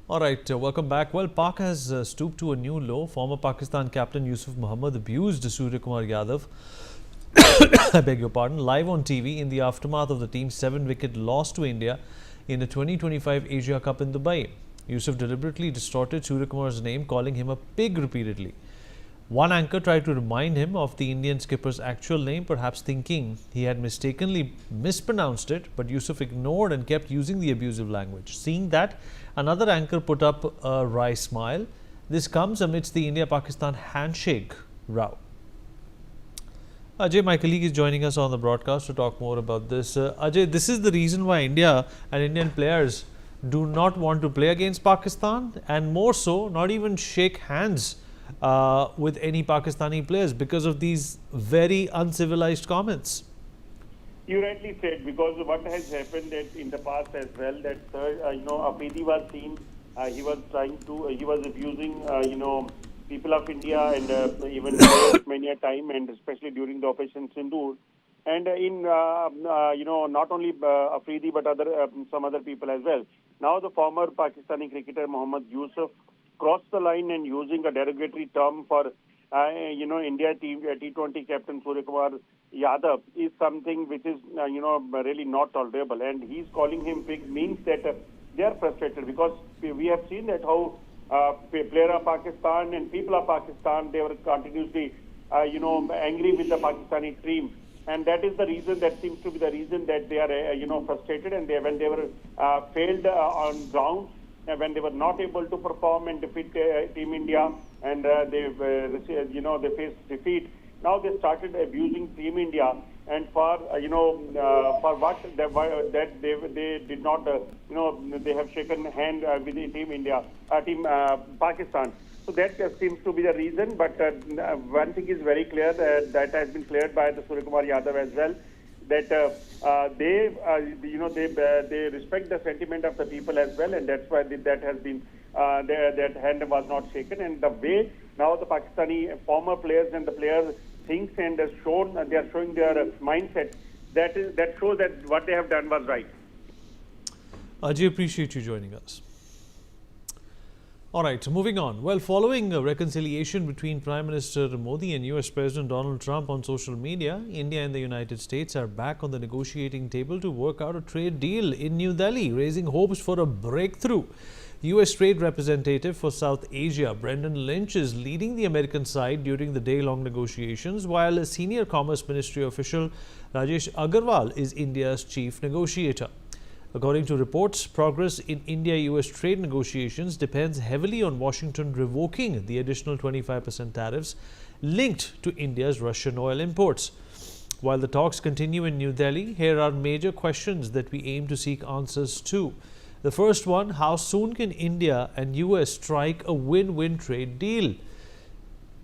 All right, welcome back. Well, Pak has stooped to a new low. Former Pakistan captain Yusuf Mohammed abused Surya Kumar Yadav, I beg your pardon, live on TV in the aftermath of the team's 7-wicket loss to India in the 2025 Asia Cup in Dubai. Yusuf deliberately distorted Surya Kumar's name, calling him a pig repeatedly. One anchor tried to remind him of the Indian skipper's actual name, perhaps thinking he had mistakenly mispronounced it, but Yusuf ignored and kept using the abusive language. Seeing that, another anchor put up a wry smile. This comes amidst the India-Pakistan handshake row. Ajay, my colleague, is joining us on the broadcast to talk more about this. Ajay, this is the reason why India and Indian players do not want to play against Pakistan, and more so, not even shake hands with any Pakistani players because of these very uncivilized comments. You rightly said, because what has happened that in the past as well, that Afridi was seen, he was abusing, people of India and even many a time, and especially during the Operation Sindoor, and not only Afridi but some other people as well. Now the former Pakistani cricketer Mohammad Yusuf crossed the line and using a derogatory term for India T20 captain Surya Kumar Yadav is something which is really not tolerable, and he's calling him pig means that they are frustrated, because we have seen that how player of Pakistan and people of Pakistan, they were continuously angry with the Pakistani team, and that is the reason, that seems to be the reason, that they are frustrated, and when they were failed on ground, when they were not able to perform and defeat Team India, and they faced defeat. Now they started abusing Team India, and for for what that they did not they have shaken hand with the Team India, Team Pakistan. So that seems to be the reason. But one thing is very clear, that has been cleared by the Surya Kumar Yadav as well, that they respect the sentiment of the people as well, and that's why that has been that hand was not shaken. And the way now the Pakistani former players and the players thinks and they are showing their mindset, that shows that what they have done was right. Ajay, appreciate you joining us. All right, moving on. Well, following a reconciliation between Prime Minister Modi and US President Donald Trump on social media, India and the United States are back on the negotiating table to work out a trade deal in New Delhi, raising hopes for a breakthrough. US Trade Representative for South Asia, Brendan Lynch, is leading the American side during the day-long negotiations, while a senior Commerce Ministry official, Rajesh Agarwal, is India's chief negotiator. According to reports, progress in India-US trade negotiations depends heavily on Washington revoking the additional 25% tariffs linked to India's Russian oil imports. While the talks continue in New Delhi, here are major questions that we aim to seek answers to. The first one, how soon can India and US strike a win-win trade deal?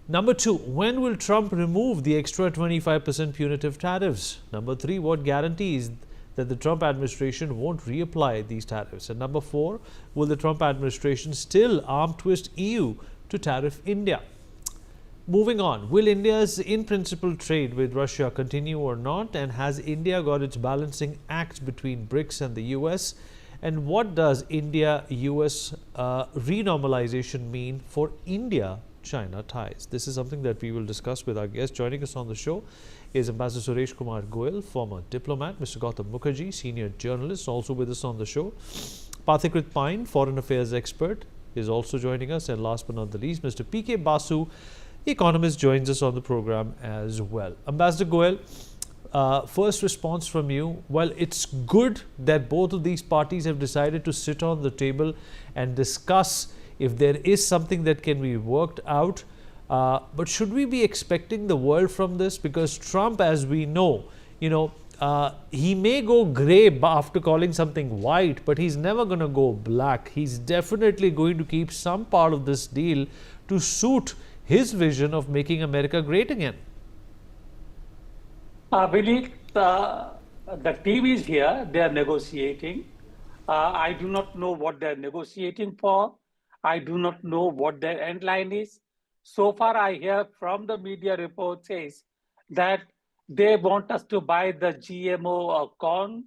Number two, when will Trump remove the extra 25% punitive tariffs? Number three, what guarantees that the Trump administration won't reapply these tariffs? And number four, will the Trump administration still arm twist EU to tariff India? Moving on, will India's in-principle trade with Russia continue or not? And has India got its balancing act between BRICS and the US? And what does India-US renormalization mean for India-China ties? This is something that we will discuss with our guest. Joining us on the show is Ambassador Suresh Kumar Goyal, former diplomat, Mr. Gautam Mukherjee, senior journalist, also with us on the show. Pathikrit Pine, foreign affairs expert, is also joining us. And last but not the least, Mr. P.K. Basu, economist, joins us on the program as well. Ambassador Goyal, first response from you. Well, it's good that both of these parties have decided to sit on the table and discuss if there is something that can be worked out. But should we be expecting the world from this? Because Trump, as we know, he may go grey after calling something white, but he's never going to go black. He's definitely going to keep some part of this deal to suit his vision of making America great again. Vineet, the team is here. They are negotiating. I do not know what they're negotiating for. I do not know what their end line is. So far, I hear from the media report says that they want us to buy the GMO corn,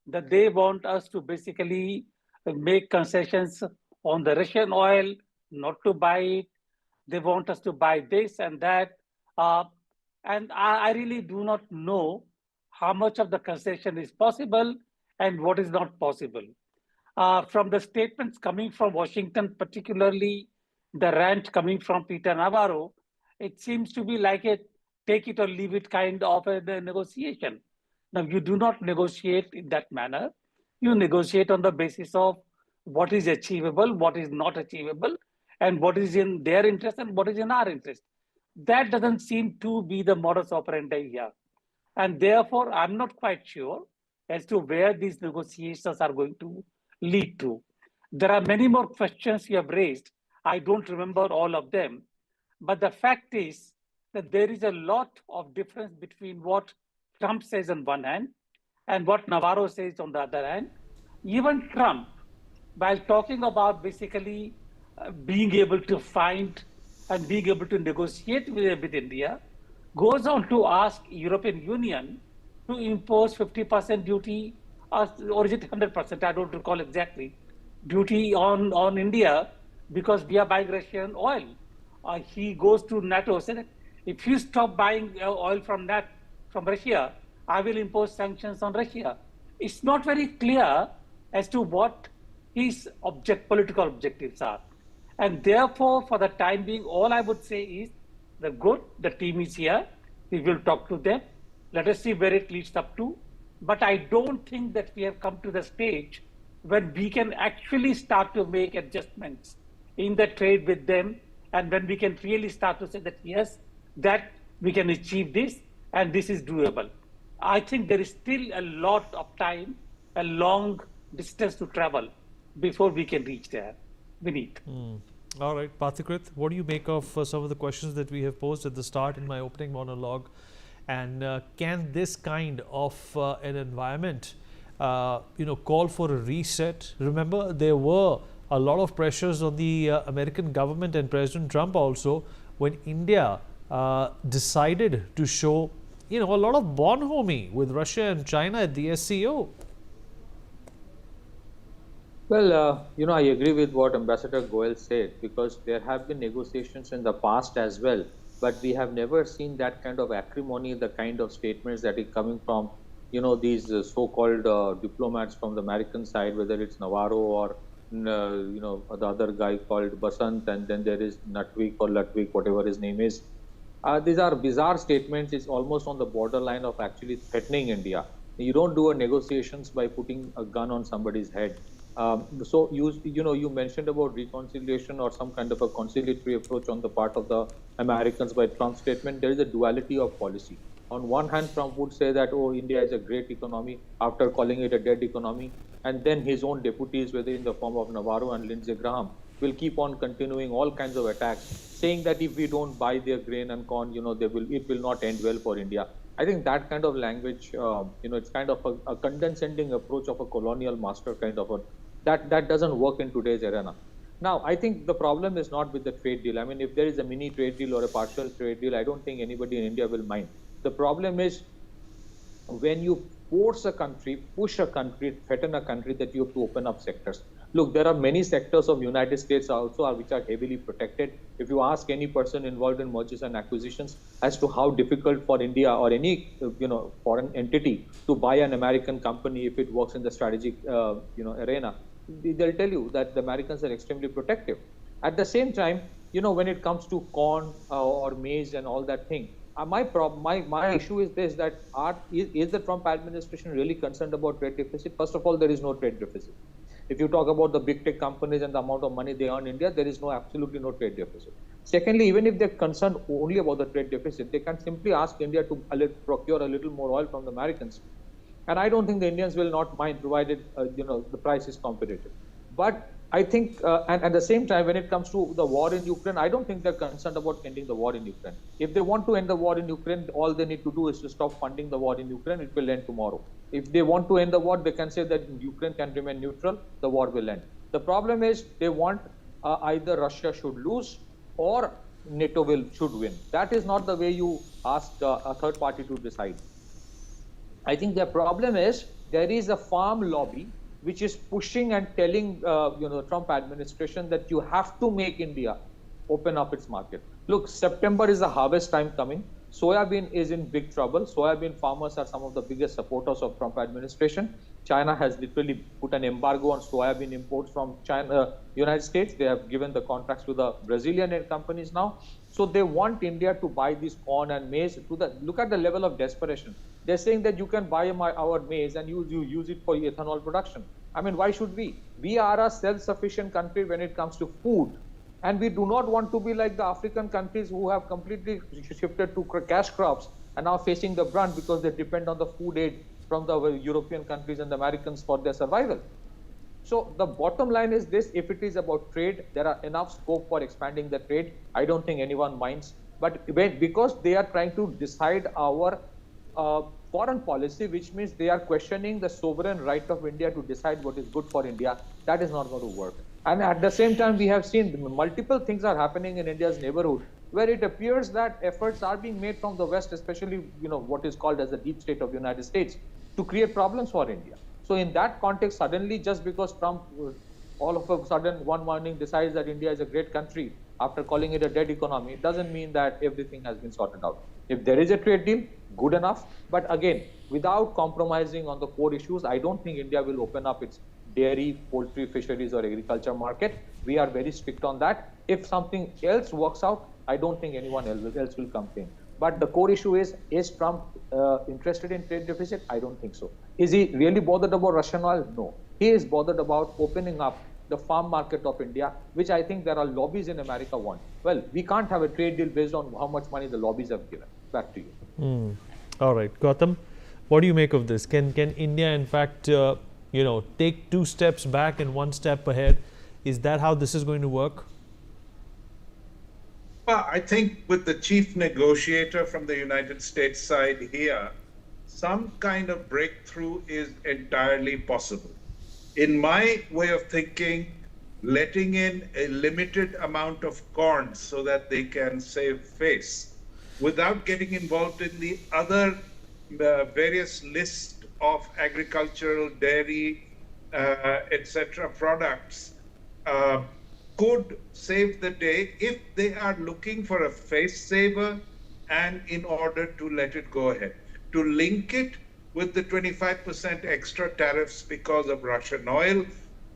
that they want us to basically make concessions on the Russian oil, not to buy it. They want us to buy this and that. Uh, and I really do not know how much of the concession is possible and what is not possible. From the statements coming from Washington, particularly the rant coming from Peter Navarro, it seems to be like a take it or leave it kind of a negotiation. Now, you do not negotiate in that manner. You negotiate on the basis of what is achievable, what is not achievable, and what is in their interest and what is in our interest. That doesn't seem to be the modus operandi here. And therefore, I'm not quite sure as to where these negotiations are going to lead to. There are many more questions you have raised. I don't remember all of them. But the fact is that there is a lot of difference between what Trump says on one hand and what Navarro says on the other hand. Even Trump, while talking about basically being able to find and being able to negotiate with India, goes on to ask European Union to impose 50% duty, or is it 100%? I don't recall exactly, duty on India because we are buying Russian oil. He goes to NATO, said, if you stop buying oil from Russia, I will impose sanctions on Russia. It's not very clear as to what his political objectives are. And therefore, for the time being, all I would say is, the team is here, we will talk to them, let us see where it leads up to. But I don't think that we have come to the stage when we can actually start to make adjustments in the trade with them, and when we can really start to say that, yes, that we can achieve this, and this is doable. I think there is still a lot of time, a long distance to travel before we can reach there. Vineet. All right, Pathikrith, what do you make of some of the questions that we have posed at the start in my opening monologue? And can this kind of an environment, call for a reset? Remember, there were a lot of pressures on the American government and President Trump also when India decided to show, a lot of bonhomie with Russia and China at the SCO. Well, I agree with what Ambassador Goel said, because there have been negotiations in the past as well, but we have never seen that kind of acrimony, the kind of statements that is coming from, these so-called diplomats from the American side, whether it's Navarro or, the other guy called Basant, and then there is Nutwik or Lutwik, whatever his name is. These are bizarre statements. It's almost on the borderline of actually threatening India. You don't do a negotiations by putting a gun on somebody's head. So you mentioned about reconciliation or some kind of a conciliatory approach on the part of the Americans by Trump's statement. There is a duality of policy. On one hand, Trump would say that, India is a great economy after calling it a dead economy. And then his own deputies, whether in the form of Navarro and Lindsey Graham, will keep on continuing all kinds of attacks, saying that if we don't buy their grain and corn, it will not end well for India. I think that kind of language, it's kind of a condescending approach of a colonial master kind of that doesn't work in today's arena. Now, I think the problem is not with the trade deal. I mean, if there is a mini trade deal or a partial trade deal, I don't think anybody in India will mind. The problem is when you force a country, push a country, threaten a country that you have to open up sectors. Look, there are many sectors of United States also which are heavily protected. If you ask any person involved in mergers and acquisitions as to how difficult for India or any foreign entity to buy an American company if it works in the strategic arena, they'll tell you that the Americans are extremely protective. At the same time, when it comes to corn or maize and all that thing, my issue is this, that is the Trump administration really concerned about trade deficit? First of all, there is no trade deficit. If you talk about the big tech companies and the amount of money they earn in India, there is absolutely no trade deficit. Secondly, even if they're concerned only about the trade deficit, they can simply ask India to procure a little more oil from the Americans. And I don't think the Indians will not mind, provided the price is competitive. But I think, and at the same time, when it comes to the war in Ukraine, I don't think they're concerned about ending the war in Ukraine. If they want to end the war in Ukraine, all they need to do is to stop funding the war in Ukraine. It will end tomorrow. If they want to end the war, they can say that Ukraine can remain neutral. The war will end. The problem is they want either Russia should lose or NATO should win. That is not the way you ask a third party to decide. I think the problem is there is a farm lobby which is pushing and telling the Trump administration that you have to make India open up its market. Look, September is the harvest time coming. Soybean is in big trouble. Soybean farmers are some of the biggest supporters of Trump administration. China has literally put an embargo on soybean imports from United States. They have given the contracts to the Brazilian companies now. So they want India to buy this corn and maize. Look at the level of desperation. They're saying that you can buy our maize and you use it for ethanol production. I mean, why should we? We are a self-sufficient country when it comes to food. And we do not want to be like the African countries who have completely shifted to cash crops and now facing the brunt because they depend on the food aid from the European countries and the Americans for their survival. So the bottom line is this: if it is about trade, there are enough scope for expanding the trade. I don't think anyone minds. But because they are trying to decide our foreign policy, which means they are questioning the sovereign right of India to decide what is good for India, that is not going to work. And at the same time, we have seen multiple things are happening in India's neighborhood, where it appears that efforts are being made from the West, especially what is called as the deep state of the United States, to create problems for India. So in that context, suddenly, just because Trump all of a sudden one morning decides that India is a great country after calling it a dead economy, it doesn't mean that everything has been sorted out. If there is a trade deal, good enough. But again, without compromising on the core issues, I don't think India will open up its dairy, poultry, fisheries, or agriculture market. We are very strict on that. If something else works out, I don't think anyone else will complain. But the core issue is Trump interested in trade deficit? I don't think so. Is he really bothered about Russian oil? No. He is bothered about opening up the farm market of India, which I think there are lobbies in America want. Well, we can't have a trade deal based on how much money the lobbies have given. Back to you. All right, Gautam, what do you make of this? Can India, in fact, take 2 steps back and 1 step ahead? Is that how this is going to work? Well, I think with the chief negotiator from the United States side here, some kind of breakthrough is entirely possible. In my way of thinking, letting in a limited amount of corn so that they can save face without getting involved in the other various list of agricultural, dairy, etc. products could save the day if they are looking for a face saver and in order to let it go ahead. To link it with the 25% extra tariffs because of Russian oil,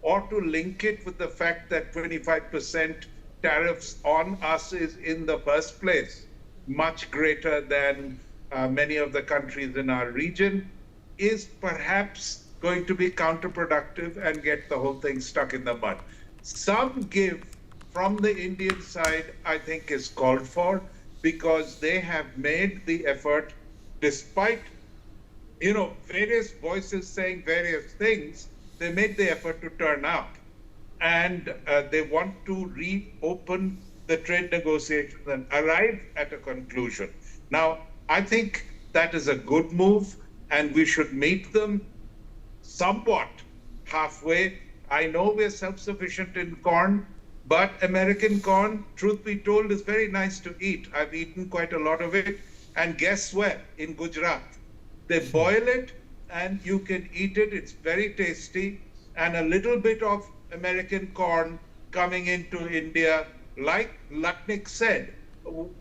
or to link it with the fact that 25% tariffs on us is in the first place much greater than many of the countries in our region, is perhaps going to be counterproductive and get the whole thing stuck in the mud. Some give from the Indian side, I think, is called for, because they have made the effort, despite various voices saying various things, they made the effort to turn up. And they want to reopen the trade negotiations and arrive at a conclusion. Now, I think that is a good move, and we should meet them somewhat halfway. I know we're self-sufficient in corn, but American corn, truth be told, is very nice to eat. I've eaten quite a lot of it. And guess where? In Gujarat. They boil it and you can eat it. It's very tasty. And a little bit of American corn coming into India, like Lutnick said,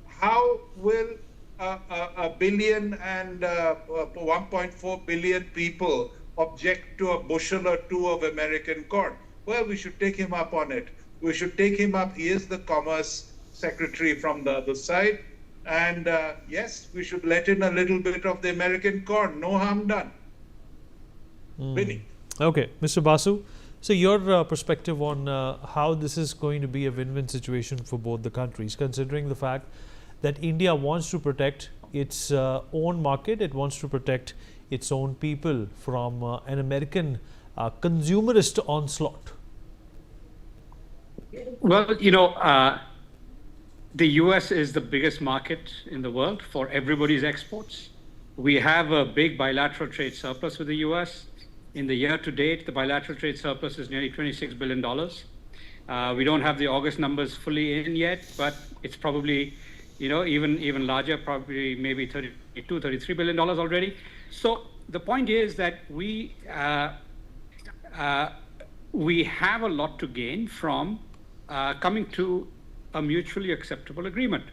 how will a billion and 1.4 billion people object to a bushel or 2 of American corn? Well, we should take him up on it. We should take him up. He is the Commerce Secretary from the other side. And yes, we should let in a little bit of the American corn. No harm done. Vinny. Okay, Mr. Basu. So your perspective on how this is going to be a win-win situation for both the countries, considering the fact that India wants to protect its own market, it wants to protect its own people from an American consumerist onslaught. Well, the US is the biggest market in the world for everybody's exports. We have a big bilateral trade surplus with the US. In the year to date, the bilateral trade surplus is nearly $26 billion. We don't have the August numbers fully in yet, but it's probably, even larger, probably maybe $33 billion already. So the point is that we we have a lot to gain from coming to a mutually acceptable agreement.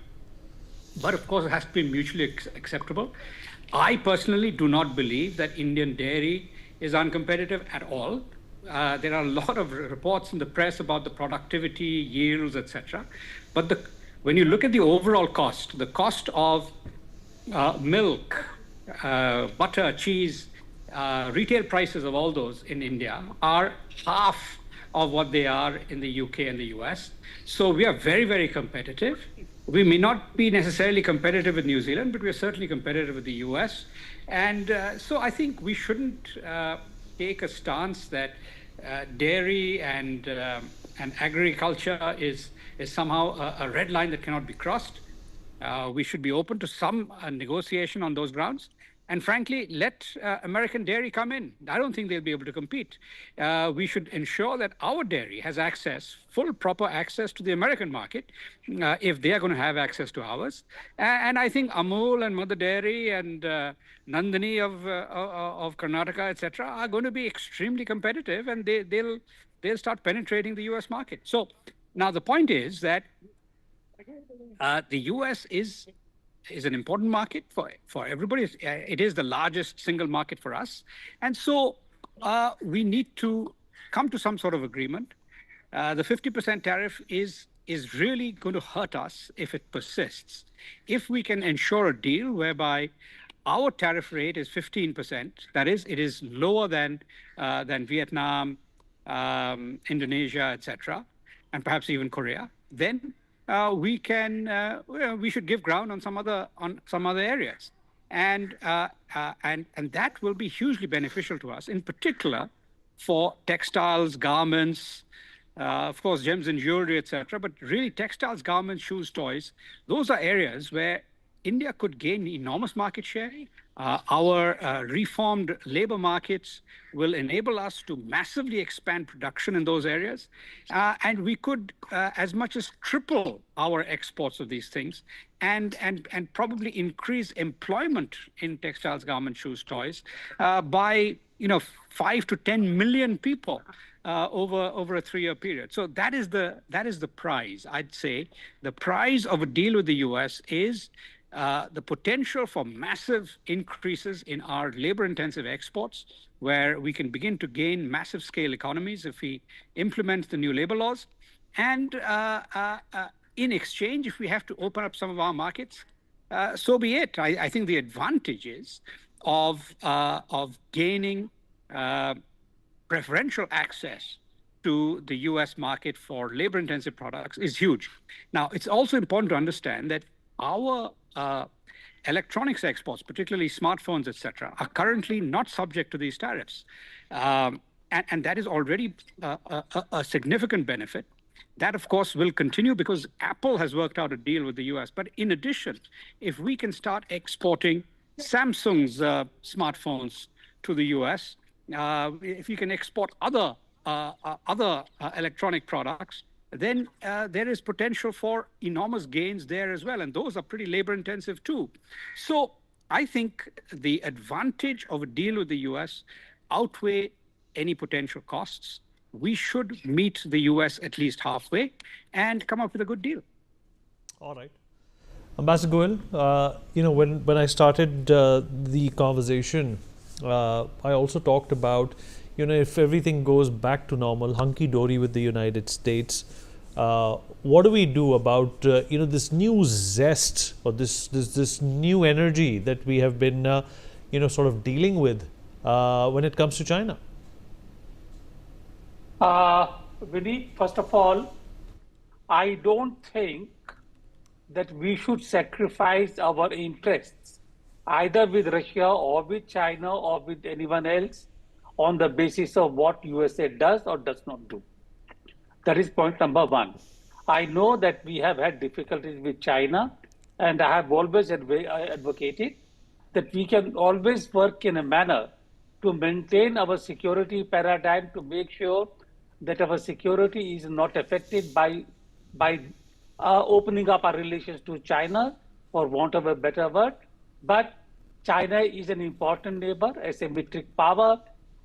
But of course, it has to be mutually acceptable. I personally do not believe that Indian dairy is uncompetitive at all. There are a lot of reports in the press about the productivity, yields, etc. But when you look at the overall cost, the cost of milk, butter, cheese, retail prices of all those in India are half of what they are in the UK and the US. So we are very, very competitive. We may not be necessarily competitive with New Zealand, but we are certainly competitive with the US. And so I think we shouldn't take a stance that dairy and agriculture is somehow a red line that cannot be crossed. We should be open to some negotiation on those grounds. And frankly, let American dairy come in. I don't think they'll be able to compete. We should ensure that our dairy has access, full proper access to the American market, if they are going to have access to ours. And I think Amul and Mother Dairy and Nandini of Karnataka, etc., are going to be extremely competitive, and they'll start penetrating the US market. So now the point is that the US is an important market for everybody. It is the largest single market for us. And so we need to come to some sort of agreement. The 50% tariff is really going to hurt us if it persists. If we can ensure a deal whereby our tariff rate is 15%, that is, it is lower than Vietnam, Indonesia, etc., and perhaps even Korea, then we should give ground on some other areas, and that will be hugely beneficial to us, in particular for textiles, garments, of course, gems and jewelry, etc. But really, textiles, garments, shoes, toys, those are areas where India could gain enormous market share. Our reformed labor markets will enable us to massively expand production in those areas. And we could as much as triple our exports of these things and probably increase employment in textiles, garments, shoes, toys by 5 to 10 million people over a 3-year period. So that is the prize, I'd say. The prize of a deal with the US is the potential for massive increases in our labor-intensive exports, where we can begin to gain massive scale economies if we implement the new labor laws. And in exchange, if we have to open up some of our markets, so be it. I think the advantages of gaining preferential access to the US market for labor-intensive products is huge. Now, it's also important to understand that our electronics exports, particularly smartphones, etc., are currently not subject to these tariffs. And that is already a significant benefit. That, of course, will continue because Apple has worked out a deal with the US. But in addition, if we can start exporting Samsung's smartphones to the US, if we can export other electronic products, then there is potential for enormous gains there as well. And those are pretty labor intensive too. So I think the advantage of a deal with the US outweigh any potential costs. We should meet the US at least halfway and come up with a good deal. All right. Ambassador Goel, when I started the conversation, I also talked about, if everything goes back to normal, hunky-dory with the United States, what do we do about, this new zest or this new energy that we have been, sort of dealing with when it comes to China? Vinny, first of all, I don't think that we should sacrifice our interests either with Russia or with China or with anyone else on the basis of what USA does or does not do. That is point number one. I know that we have had difficulties with China, and I have always advocated that we can always work in a manner to maintain our security paradigm, to make sure that our security is not affected by opening up our relations to China, for want of a better word. But China is an important neighbor, a symmetric power,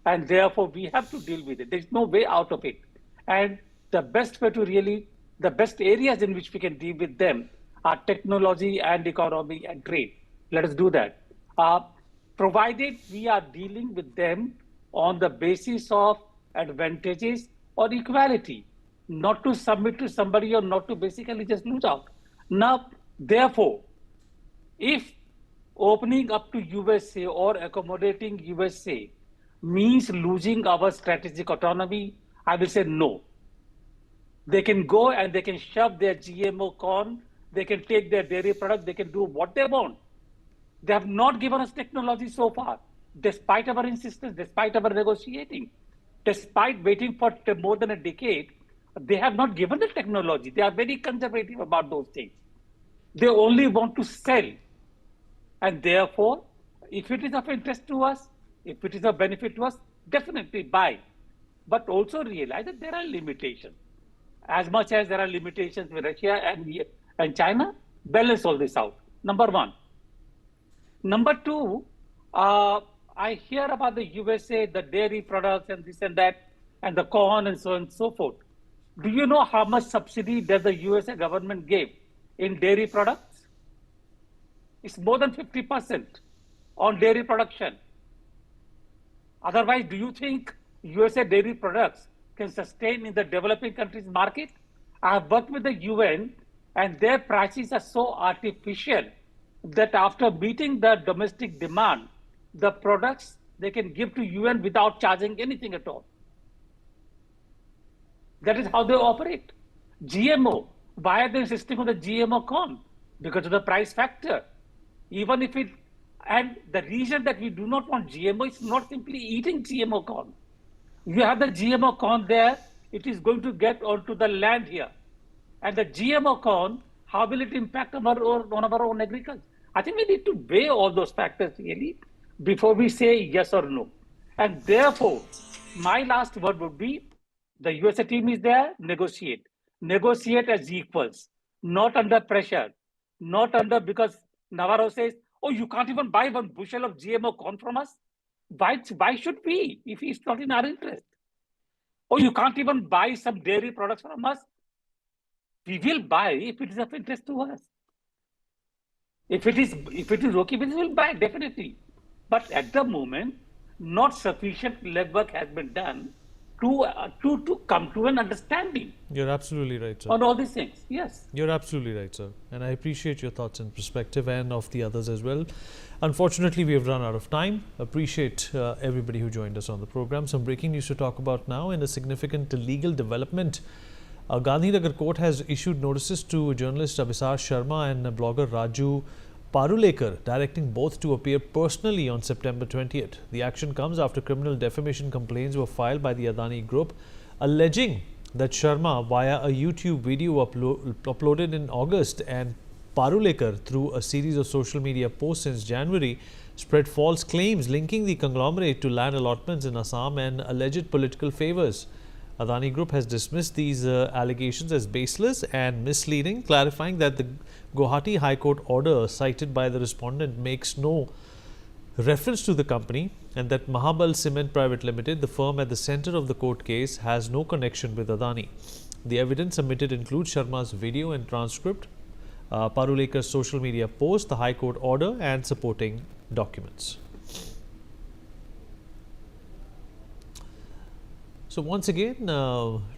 And therefore, we have to deal with it. There's no way out of it. And the best way to really, the best areas in which we can deal with them are technology and economy and trade. Let us do that. Provided we are dealing with them on the basis of advantages or equality, not to submit to somebody or not to basically just lose out. Now, therefore, if opening up to USA or accommodating USA means losing our strategic autonomy, I will say no. They can go and they can shove their GMO corn, they can take their dairy product, they can do what they want. They have not given us technology so far, despite our insistence, despite our negotiating, despite waiting for more than a decade. They have not given the technology. They are very conservative about those things. They only want to sell. And therefore, if it is of interest to us, if it is of benefit to us, definitely buy. But also realize that there are limitations. As much as there are limitations with Russia and China, balance all this out. Number one. Number two, I hear about the USA, the dairy products and this and that, and the corn and so on and so forth. Do you know how much subsidy does the USA government give in dairy products? It's more than 50% on dairy production. Otherwise, do you think USA dairy products can sustain in the developing countries market? I have worked with the UN and their prices are so artificial that after meeting the domestic demand, the products they can give to UN without charging anything at all. That is how they operate. GMO, why are they insisting on the GMO corn? Because of the price factor. Even if it, and the reason that we do not want GMO is not simply eating GMO corn. You have the GMO corn there, it is going to get onto the land here. And the GMO corn, how will it impact on our own agriculture? I think we need to weigh all those factors really before we say yes or no. And therefore, my last word would be, the USA team is there, negotiate. Negotiate as equals, not under pressure, not under, because Navarro says, oh, you can't even buy one bushel of GMO corn from us. Why should we, if it's not in our interest? Or you can't even buy some dairy products from us. We will buy if it is of interest to us. If it is okay with us, we'll buy definitely. But at the moment, not sufficient legwork has been done to come to an understanding. You're absolutely right, sir. On all these things, yes. You're absolutely right, sir. And I appreciate your thoughts and perspective and of the others as well. Unfortunately, we have run out of time. Appreciate everybody who joined us on the program. Some breaking news to talk about now. In a significant legal development, Gandhinagar court has issued notices to journalist Abhisar Sharma and blogger Raju Parulekar, directing both to appear personally on September 20th. The action comes after criminal defamation complaints were filed by the Adani Group, alleging that Sharma, via a YouTube video uploaded in August, and Parulekar, through a series of social media posts since January, spread false claims linking the conglomerate to land allotments in Assam and alleged political favors. Adani Group has dismissed these allegations as baseless and misleading, clarifying that the Guwahati High Court order cited by the respondent makes no reference to the company, and that Mahabal Cement Private Limited, the firm at the center of the court case, has no connection with Adani. The evidence submitted includes Sharma's video and transcript, Parulekar's social media post, the High Court order, and supporting documents. So once again,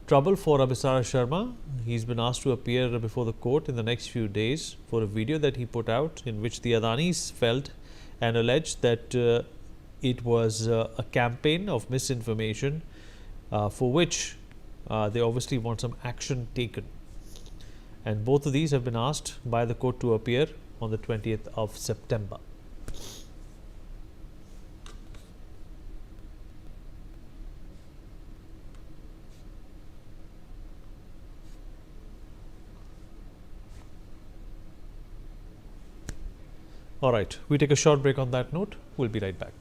trouble for Abhisar Sharma. He's been asked to appear before the court in the next few days for a video that he put out in which the Adanis felt and alleged that it was a campaign of misinformation for which they obviously want some action taken. And both of these have been asked by the court to appear on the 20th of September. All right, we take a short break on that note. We'll be right back.